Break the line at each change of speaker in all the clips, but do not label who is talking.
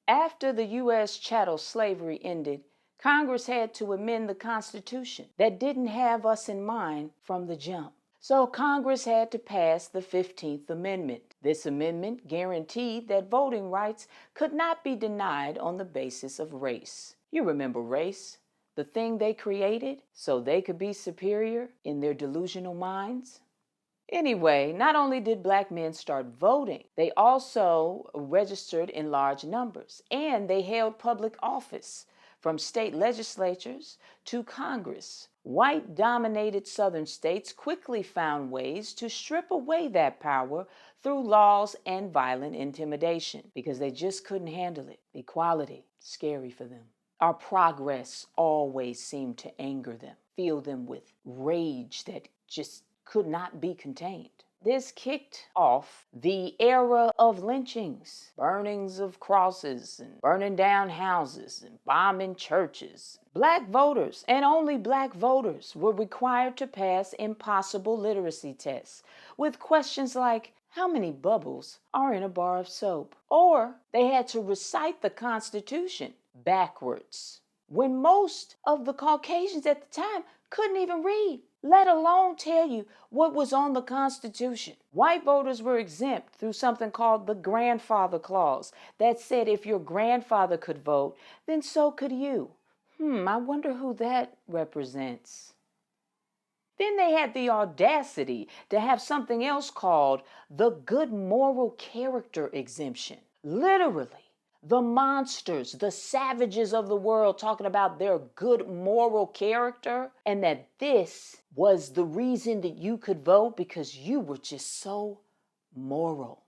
After the U.S. chattel slavery ended, Congress had to amend the Constitution that didn't have us in mind from the jump. So Congress had to pass the 15th Amendment. This amendment guaranteed that voting rights could not be denied on the basis of race. You remember race, the thing they created so they could be superior in their delusional minds? Anyway, not only did black men start voting, they also registered in large numbers, and they held public office, from state legislatures to Congress. White-dominated Southern states quickly found ways to strip away that power through laws and violent intimidation because they just couldn't handle it. Equality, scary for them. Our progress always seemed to anger them, fill them with rage that just could not be contained. This kicked off the era of lynchings, burnings of crosses, and burning down houses, and bombing churches. Black voters, and only black voters, were required to pass impossible literacy tests with questions like, how many bubbles are in a bar of soap? Or they had to recite the Constitution backwards, when most of the Caucasians at the time couldn't even read, let alone tell you what was on the Constitution. White voters were exempt through something called the grandfather clause that said if your grandfather could vote, then so could you. I wonder who that represents. Then they had the audacity to have something else called the good moral character exemption. Literally, the monsters, the savages of the world talking about their good moral character, and that this was the reason that you could vote because you were just so moral.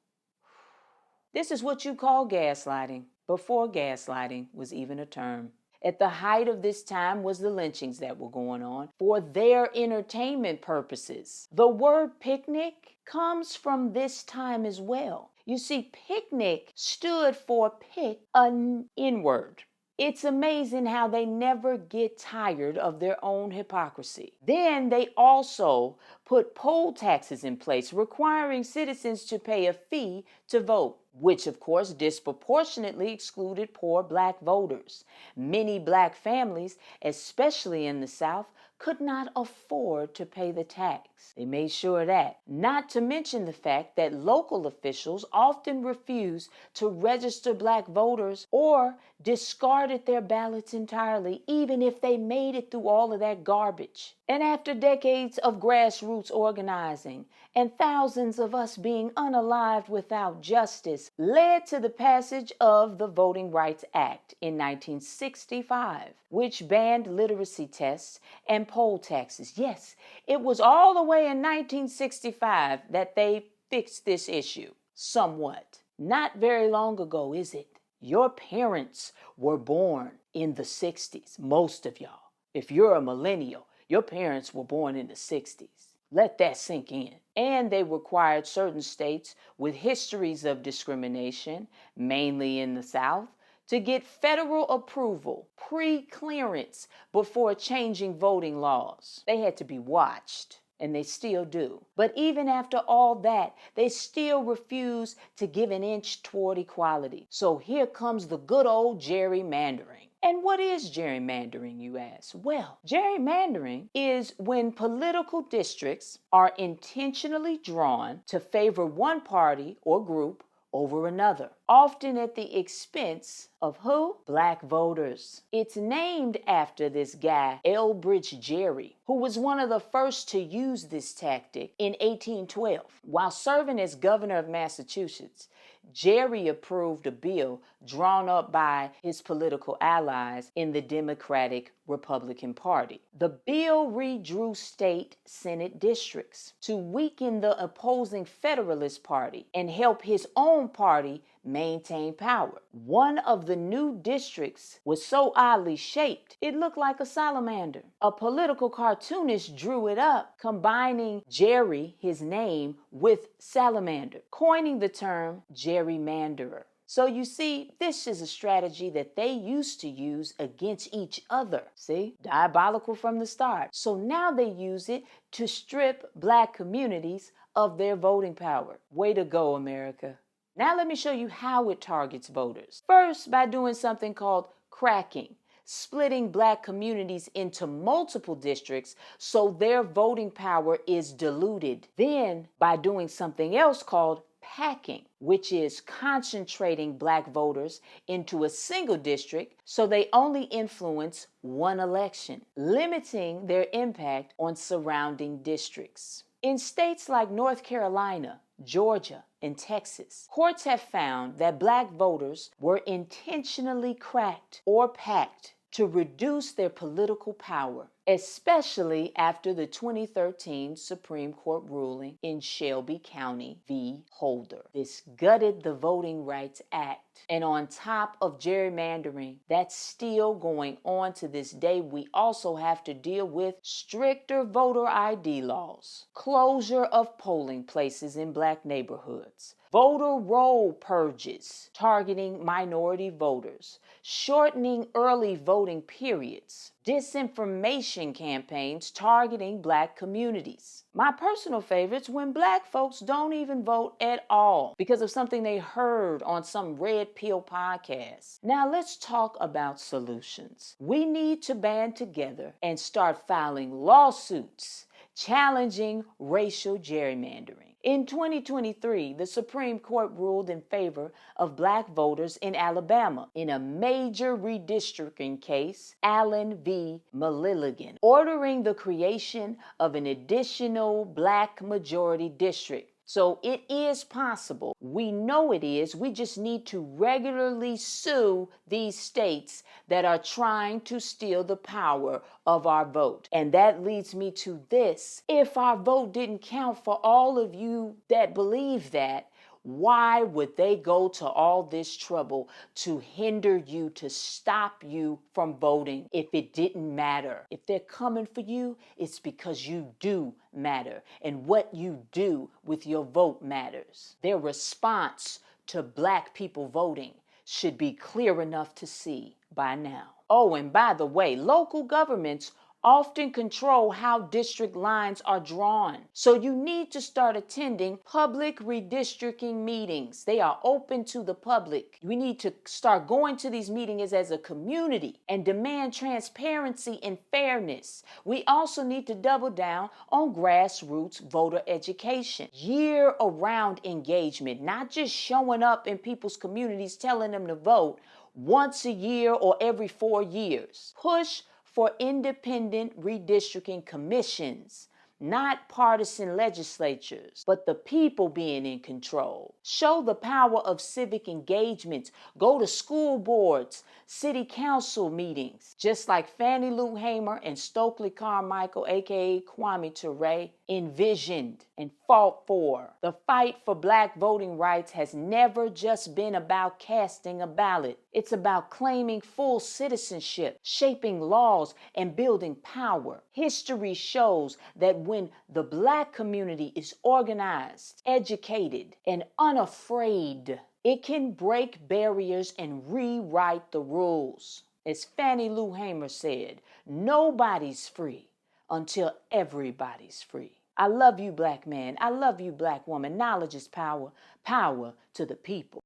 This is what you call gaslighting, before gaslighting was even a term. At the height of this time was the lynchings that were going on for their entertainment purposes. The word picnic comes from this time as well. You see, picnic stood for pick, an N-word. It's amazing how they never get tired of their own hypocrisy. Then they also put poll taxes in place, requiring citizens to pay a fee to vote, which of course disproportionately excluded poor black voters. Many black families, especially in the South, could not afford to pay the tax. They made sure of that. Not to mention the fact that local officials often refused to register black voters or discarded their ballots entirely, even if they made it through all of that garbage. And after decades of grassroots organizing and thousands of us being unalived without justice, led to the passage of the Voting Rights Act in 1965, which banned literacy tests and poll taxes. Yes, it was all the way in 1965 that they fixed this issue, somewhat. Not very long ago, is it? Your parents were born in the 60s, most of y'all. If you're a millennial, your parents were born in the 60s. Let that sink in. And they required certain states with histories of discrimination, mainly in the South, to get federal approval, pre-clearance, before changing voting laws. They had to be watched, and they still do. But even after all that, they still refuse to give an inch toward equality. So here comes the good old gerrymandering. And what is gerrymandering, you ask? Well, gerrymandering is when political districts are intentionally drawn to favor one party or group over another, often at the expense of who? Black voters. It's named after this guy, Elbridge Gerry, who was one of the first to use this tactic in 1812. While serving as governor of Massachusetts, Gerry approved a bill drawn up by his political allies in the Democratic Republican Party. The bill redrew state Senate districts to weaken the opposing Federalist Party and help his own party maintain power. One of the new districts was so oddly shaped, it looked like a salamander. A political cartoonist drew it up, combining Gerry, his name, with salamander, coining the term gerrymanderer. So you see, this is a strategy that they used to use against each other. See? Diabolical from the start. So now they use it to strip black communities of their voting power. Way to go, America. Now let me show you how it targets voters. First, by doing something called cracking, splitting black communities into multiple districts so their voting power is diluted. Then, by doing something else called packing, which is concentrating black voters into a single district so they only influence one election, limiting their impact on surrounding districts. In states like North Carolina, Georgia, and Texas, courts have found that black voters were intentionally cracked or packed to reduce their political power, especially after the 2013 Supreme Court ruling in Shelby County v. Holder. This gutted the Voting Rights Act. And on top of gerrymandering that's still going on to this day, we also have to deal with stricter voter ID laws, closure of polling places in black neighborhoods, voter roll purges targeting minority voters, shortening early voting periods, disinformation campaigns targeting black communities. My personal favorites when black folks don't even vote at all because of something they heard on some red pill podcast. Now let's talk about solutions. We need to band together and start filing lawsuits challenging racial gerrymandering. In 2023, the Supreme Court ruled in favor of black voters in Alabama in a major redistricting case, Allen v. Milligan, ordering the creation of an additional black majority district. So it is possible. We know it is. We just need to regularly sue these states that are trying to steal the power of our vote. And that leads me to this. If our vote didn't count for all of you that believe that, why would they go to all this trouble to hinder you, to stop you from voting if it didn't matter? If they're coming for you, it's because you do matter. And what you do with your vote matters. Their response to black people voting should be clear enough to see by now. Oh, and by the way, local governments often control how district lines are drawn. So you need to start attending public redistricting meetings. They are open to the public. We need to start going to these meetings as a community and demand transparency and fairness. We also need to double down on grassroots voter education. Year-round engagement, not just showing up in people's communities telling them to vote once a year or every 4 years. Push for independent redistricting commissions, not partisan legislatures, but the people being in control. Show the power of civic engagement. Go to school boards, city council meetings, just like Fannie Lou Hamer and Stokely Carmichael, aka Kwame Ture, envisioned and fought for. The fight for black voting rights has never just been about casting a ballot. It's about claiming full citizenship, shaping laws, and building power. History shows that when the black community is organized, educated, and unafraid, it can break barriers and rewrite the rules. As Fannie Lou Hamer said, nobody's free until everybody's free. I love you, black man. I love you, black woman. Knowledge is power. Power to the people.